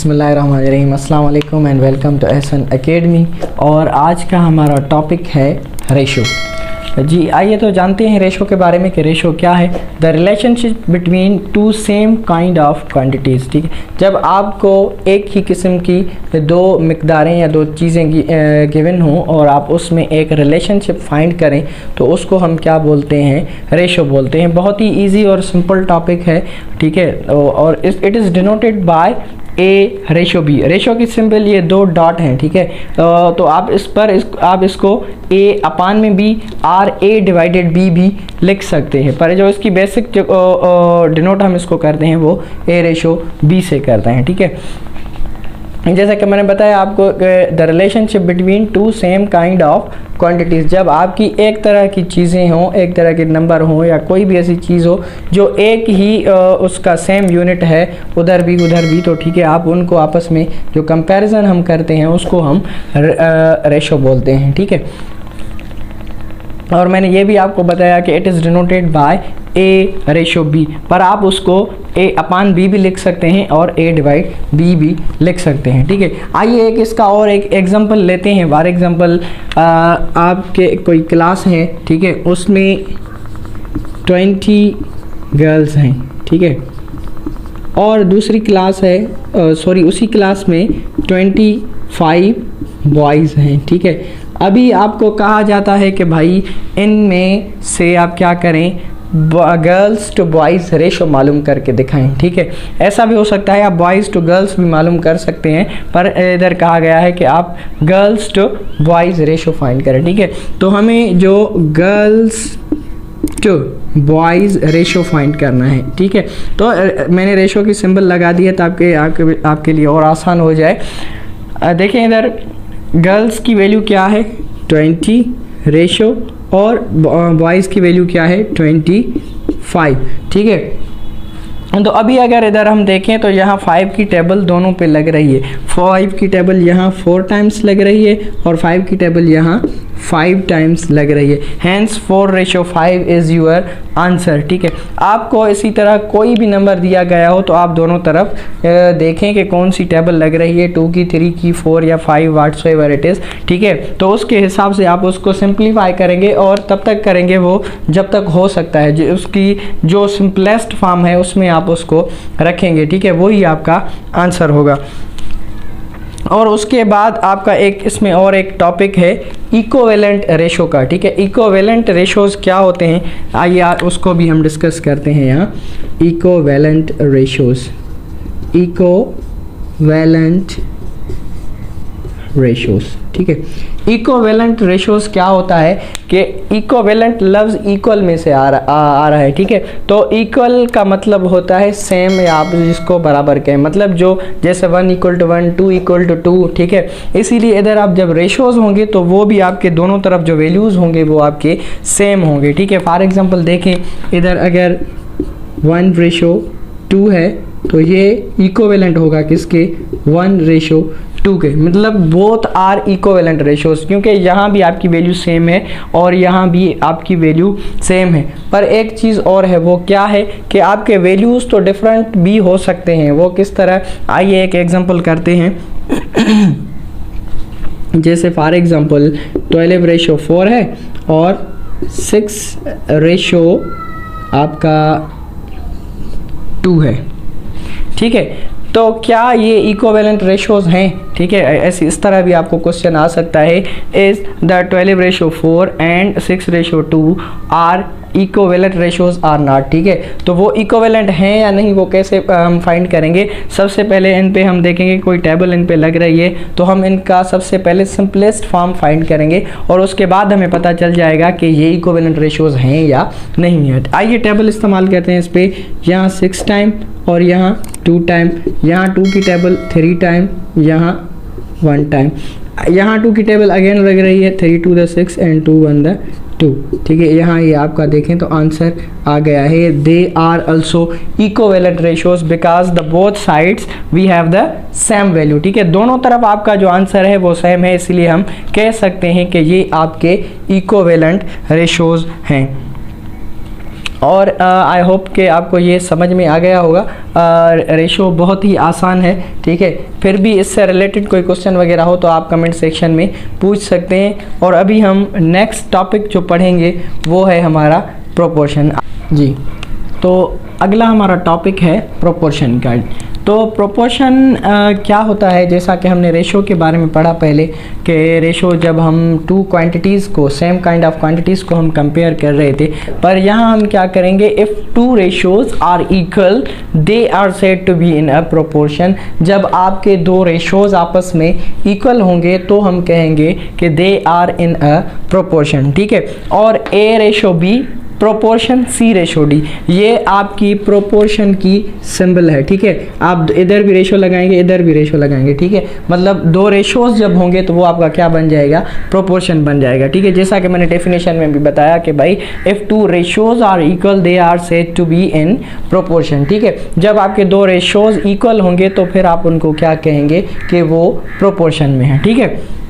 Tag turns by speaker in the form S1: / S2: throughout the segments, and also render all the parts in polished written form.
S1: बिस्मिल्लाहिर्रहमानिर्रहीम, अस्सलाम वालेकुम and welcome to Ehsan academy. और आज का हमारा टॉपिक है रेशो। जी आइए तो जानते हैं रेशो के बारे में कि रेशो क्या है। The relationship between two same kind of quantities. ठीक है, जब आपको एक ही किस्म की दो मिकदारें या दो चीज़ें गिवन हों और आप उसमें एक रिलेशनशिप फाइंड करें तो उसको हम क्या बोलते हैं, रेशो बोलते हैं। बहुत ही इजी और सिंपल टॉपिक है। ठीक है, और it is denoted by A ratio B. Ratio की सिंपल ये दो डॉट हैं। ठीक है, तो आप आप इसको ए अपान में B or A divided B भी लिख सकते हैं, पर जो इसकी बेसिक डिनोट हम इसको करते हैं वो ए रेशो बी से करते हैं। ठीक है, जैसा कि मैंने बताया आपको the relationship between two same kind of quantities. जब आपकी एक तरह की चीज़ें हों, एक तरह के नंबर हों या कोई भी ऐसी चीज़ हो जो एक ही उसका सेम यूनिट है, उधर भी तो ठीक है, आप उनको आपस में जो कंपैरिजन हम करते हैं उसको हम रेशो बोलते हैं। ठीक है, और मैंने ये भी आपको बताया कि it is denoted by A ratio B, पर आप उसको ए अपान बी भी लिख सकते हैं और ए डिवाइड बी भी लिख सकते हैं। ठीक है, आइए एक इसका और एक एग्जांपल लेते हैं। फॉर एग्जांपल आपके कोई क्लास है, ठीक है, उसमें 20 गर्ल्स हैं। ठीक है, और दूसरी क्लास है उसी क्लास में 25 बॉयज़ हैं। ठीक है, अभी आपको कहा जाता है कि भाई इनमें से आप क्या करें, गर्ल्स टू बॉयज़ रेशो मालूम करके दिखाएं। ठीक है, ऐसा भी हो सकता है आप बॉयज़ टू गर्ल्स भी मालूम कर सकते हैं, पर इधर कहा गया है कि आप girls to boys ratio find करें। ठीक है, तो हमें जो girls to boys ratio find करना है। ठीक है, तो मैंने रेशो की सिंबल लगा दी है ताकि आपके लिए और आसान हो जाए। देखें इधर गर्ल्स की वैल्यू क्या है 20 रेशो और बॉयज़ की वैल्यू क्या है 25। ठीक है, तो अभी अगर इधर हम देखें तो यहाँ 5 की टेबल दोनों पे लग रही है। 5 की टेबल यहाँ 4 टाइम्स लग रही है और 5 की टेबल यहाँ 5 टाइम्स लग रही है। Hence 4:5 is your answer. ठीक है, आपको इसी तरह कोई भी नंबर दिया गया हो तो आप दोनों तरफ देखें कि कौन सी टेबल लग रही है, 2 की, 3 की, 4 या 5 व्हाटसोएवर इट इज़। ठीक है, तो उसके हिसाब से आप उसको सिंप्लीफाई करेंगे और तब तक करेंगे वो जब तक हो सकता है, उसकी जो सिंपलेस्ट फॉर्म है उसमें आप उसको रखेंगे। ठीक है, वही आपका आंसर होगा। और उसके बाद आपका इसमें और एक टॉपिक है इक्विवेलेंट रेशो का। ठीक है, इक्विवेलेंट रेशोज़ क्या होते हैं, आइए उसको भी हम डिस्कस करते हैं यहाँ। Equivalent ratios, equivalent ratios. ठीक है, इक्विवेलेंट रेशोज़ क्या होता है कि इक्विवेलेंट लफ्ज़ इक्वल में से आ रहा है। ठीक है, तो इक्वल का मतलब होता है सेम, या आप जिसको बराबर कहें, मतलब जो जैसे 1 = 1, 2 = 2। ठीक है, इसीलिए इधर आप जब रेशोज़ होंगे तो वो भी आपके दोनों तरफ जो वैल्यूज़ होंगे वो आपके सेम होंगे। ठीक है, फॉर एग्जांपल देखें इधर अगर 1:2 है तो ये इक्विवेलेंट होगा किसके, 1:2 के, मतलब बोथ आर इक्विवेलेंट रेशोज़, क्योंकि यहाँ भी आपकी वैल्यू सेम है और यहाँ भी आपकी वैल्यू सेम है। पर एक चीज़ और है, वो क्या है कि आपके वैल्यूज़ तो डिफरेंट भी हो सकते हैं। वो किस तरह, आइए एक एग्जांपल करते हैं। जैसे फॉर एग्जांपल 12:4 है और 6 आपका 2 है। ठीक है, तो क्या ये इक्विवेलेंट रेशोज़ हैं? ठीक है, ऐसे इस तरह भी आपको क्वेश्चन आ सकता है, is the 12:4 and 6:2 are equivalent ratios or not. ठीक है, तो वो इक्विवेलेंट हैं या नहीं वो कैसे हम फाइंड करेंगे। सबसे पहले इन पे हम देखेंगे कोई टेबल इन पे लग रही है तो हम इनका सबसे पहले सिंपलेस्ट फॉर्म फाइंड करेंगे और उसके बाद हमें पता चल जाएगा कि ये इक्विवेलेंट रेशोज़ हैं या नहीं है। आइए टेबल इस्तेमाल करते हैं इस पर। यहाँ 6 टाइम और यहाँ 2 टाइम, यहाँ 2 की टेबल 3 टाइम, यहाँ 1 टाइम, यहाँ 2 की टेबल अगेन लग रही है, 3 × 6 एंड 2 × 2। ठीक है, यहाँ ये आपका देखें तो आंसर आ गया है। They are also equivalent ratios because the both sides we have the same value. ठीक है, दोनों तरफ आपका जो आंसर है वो सेम है, इसलिए हम कह सकते हैं कि ये आपके इक्विवेलेंट रेशोज़ हैं। और आई होप कि आपको ये समझ में आ गया होगा। रेशो बहुत ही आसान है, ठीक है। फिर भी इससे रिलेटेड कोई क्वेश्चन वगैरह हो तो आप कमेंट सेक्शन में पूछ सकते हैं। और अभी हम नेक्स्ट टॉपिक जो पढ़ेंगे वो है हमारा प्रोपोर्शन। जी, तो अगला हमारा टॉपिक है प्रोपोर्शन का। तो प्रोपोर्शन क्या होता है, जैसा कि हमने रेशो के बारे में पढ़ा पहले कि रेशो जब हम टू क्वांटिटीज़ को, सेम काइंड ऑफ क्वांटिटीज़ को हम कंपेयर कर रहे थे, पर यहाँ हम क्या करेंगे, if two ratios are equal they are said to be in a proportion. जब आपके दो रेशोज़ आपस में इक्वल होंगे तो हम कहेंगे कि they are in a proportion, ठीक है। और ए रेशो बी प्रोपोर्शन सी रेशो डी, ये आपकी प्रोपोर्शन की सिंबल है, ठीक है। आप इधर भी रेशो लगाएंगे, इधर भी रेशो लगाएंगे, ठीक है। मतलब दो रेशोज जब होंगे तो वो आपका क्या बन जाएगा, प्रोपोर्शन बन जाएगा, ठीक है। जैसा कि मैंने डेफिनेशन में भी बताया कि भाई if two ratios are equal they are said to be in proportion, ठीक है। जब आपके दो रेशोज इक्वल होंगे तो फिर आप उनको क्या कहेंगे कि वो प्रोपोर्शन में है, ठीक है।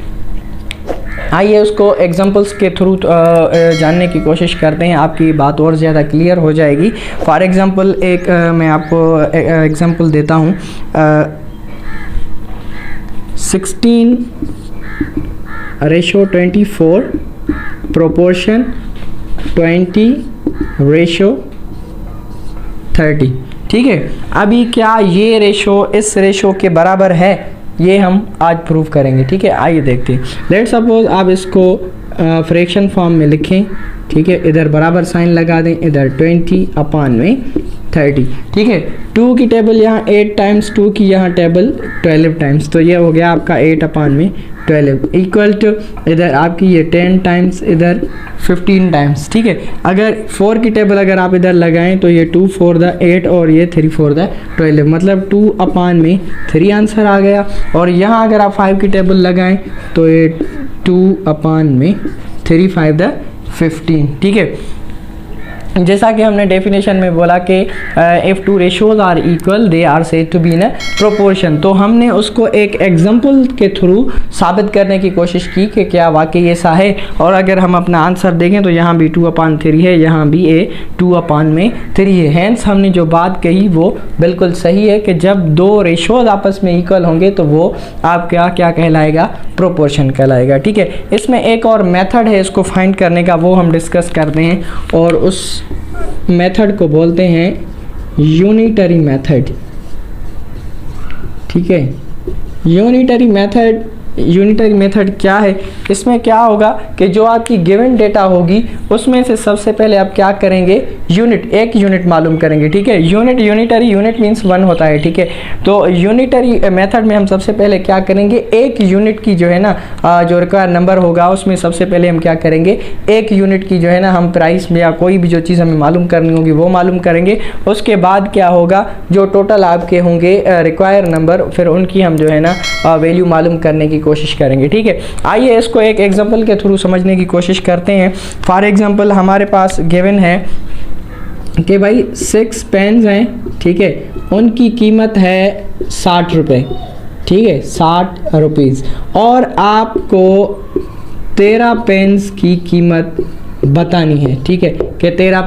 S1: आइए उसको एग्जांपल्स के थ्रू जानने की कोशिश करते हैं, आपकी बात और ज़्यादा क्लियर हो जाएगी। फॉर एग्जांपल एक मैं आपको एग्जांपल देता हूँ। 16 रेशो 24 प्रोपोर्शन 20 रेशो 30, ठीक है। अभी क्या ये रेशो इस रेशो के बराबर है, ये हम आज प्रूव करेंगे, ठीक है। आइए देखते हैं। लेट सपोज आप इसको फ्रैक्शन फॉर्म में लिखें, ठीक है। इधर बराबर साइन लगा दें, इधर 20/30, ठीक है। 2 की टेबल यहाँ 8 टाइम्स, 2 की यहाँ टेबल 12 टाइम्स, तो ये हो गया आपका 8/12 इक्वल टू इधर आपकी ये 10 टाइम्स, इधर 15 टाइम्स, ठीक है। अगर 4 की टेबल अगर आप इधर लगाएं तो ये 2 4 द 8 और ये 3 4 द 12, मतलब 2/3 आंसर आ गया। और यहाँ अगर आप 5 की टेबल लगाएं तो ये 2/3 5 द 15, ठीक है। जैसा कि हमने डेफिनेशन में बोला कि if two ratios are equal they are said to be in proportion, तो हमने उसको एक एग्जांपल के थ्रू साबित करने की कोशिश की कि क्या वाकई ऐसा है। और अगर हम अपना आंसर देखें तो यहाँ भी 2/3 है, यहाँ भी ए 2/3 है। हैंस हमने जो बात कही वो बिल्कुल सही है कि जब दो रेशोज आपस में इक्वल होंगे तो वो आपका क्या कहलाएगा, प्रोपोर्शन कहलाएगा, ठीक है। इसमें एक और मेथड है इसको फाइंड करने का, वो हम डिस्कस करते हैं और उस मेथड को बोलते हैं यूनिटरी मेथड, ठीक है। यूनिटरी मेथड क्या है, इसमें क्या होगा कि जो आपकी गिवन डेटा होगी उसमें से सबसे पहले आप क्या करेंगे, एक यूनिट मालूम करेंगे, ठीक है। यूनिट मींस 1 होता है, ठीक है। तो यूनिटरी मेथड में हम सबसे पहले क्या करेंगे, एक यूनिट की जो है ना जो रिक्वायर नंबर होगा उसमें सबसे पहले हम क्या करेंगे, एक यूनिट की जो है ना हम प्राइस में या कोई भी जो चीज़ हमें मालूम करनी होगी वो मालूम करेंगे। उसके बाद क्या होगा, जो टोटल आपके होंगे रिक्वायर नंबर, फिर उनकी हम जो है ना वैल्यू मालूम करने की कोशिश करेंगे, ठीक है। आइए इसको एक एग्जांपल के थ्रू समझने की कोशिश करते हैं। फॉर एग्जांपल हमारे पास गिवन है कि भाई 6 पेन्स हैं, ठीक है। उनकी कीमत है 60 रुपये, ठीक है, 60 रुपीज़। और आपको 13 पेन्स की कीमत बतानी है, ठीक है, कि 13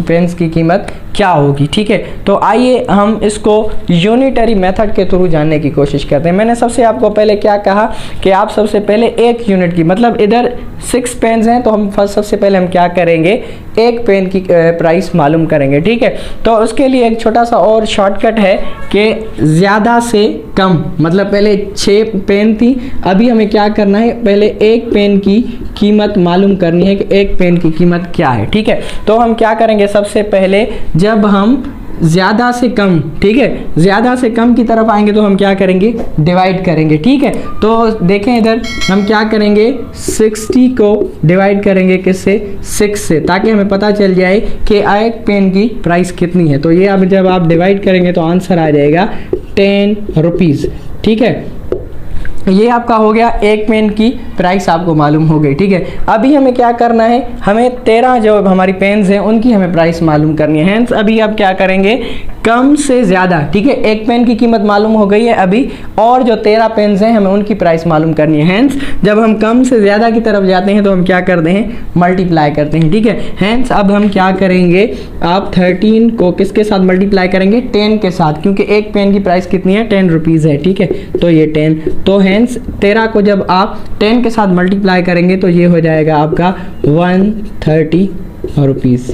S1: पेन्स की कीमत क्या होगी, ठीक है। तो आइए हम इसको यूनिटरी मेथड के थ्रू जानने की कोशिश करते हैं। मैंने सबसे आपको पहले क्या कहा कि आप सबसे पहले एक यूनिट की, मतलब इधर 6 पेन्स हैं तो हम सबसे पहले हम क्या करेंगे, एक पेन की प्राइस मालूम करेंगे, ठीक है। तो उसके लिए एक छोटा सा और शॉर्टकट है कि ज़्यादा से कम, मतलब पहले 6 पेन थी, अभी हमें क्या करना है, पहले एक पेन की कीमत मालूम करनी है कि एक पेन की कीमत क्या है, ठीक है। तो हम क्या करेंगे, सबसे पहले जब हम ज़्यादा से कम, ठीक है, ज़्यादा से कम की तरफ आएंगे तो हम क्या करेंगे, डिवाइड करेंगे, ठीक है। तो देखें इधर हम क्या करेंगे, 60 को डिवाइड करेंगे किससे, 6 से, ताकि हमें पता चल जाए कि एक पेन की प्राइस कितनी है। तो ये अब जब आप डिवाइड करेंगे तो आंसर आ जाएगा 10 रुपीज़, ठीक है। ये आपका हो गया एक पेन की प्राइस आपको मालूम हो गई, ठीक है। अभी हमें क्या करना है, हमें 13 जो हमारी पेन्स हैं उनकी हमें प्राइस मालूम करनी है। हेंस अभी आप क्या करेंगे, कम से ज़्यादा, ठीक है, एक पेन की कीमत मालूम हो गई है अभी, और जो 13 पेन्स हैं हमें उनकी प्राइस मालूम करनी है। हेंस जब हम कम से ज़्यादा की तरफ जाते हैं तो हम क्या करते हैं, मल्टीप्लाई करते हैं, ठीक है। हेंस अब हम क्या करेंगे, आप 13 को किसके साथ मल्टीप्लाई करेंगे, 10 के साथ, क्योंकि एक पेन की प्राइस कितनी है, 10 रुपीज़ है, ठीक है। तो ये 10, तो हेंस 13 को जब आप 10 के साथ मल्टीप्लाई करेंगे तो ये हो जाएगा आपका 130 रुपीज़,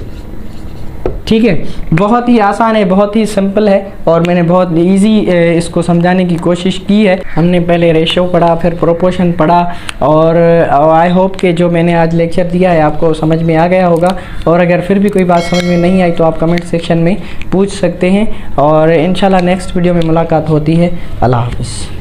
S1: ठीक है। बहुत ही आसान है, बहुत ही सिंपल है, और मैंने बहुत इजी इसको समझाने की कोशिश की है। हमने पहले रेशो पढ़ा, फिर प्रोपोर्शन पढ़ा, और आई होप कि जो मैंने आज लेक्चर दिया है आपको समझ में आ गया होगा। और अगर फिर भी कोई बात समझ में नहीं आई तो आप कमेंट सेक्शन में पूछ सकते हैं, और इंशाल्लाह नेक्स्ट वीडियो में मुलाकात होती है। अल्लाह हाफ़िज़।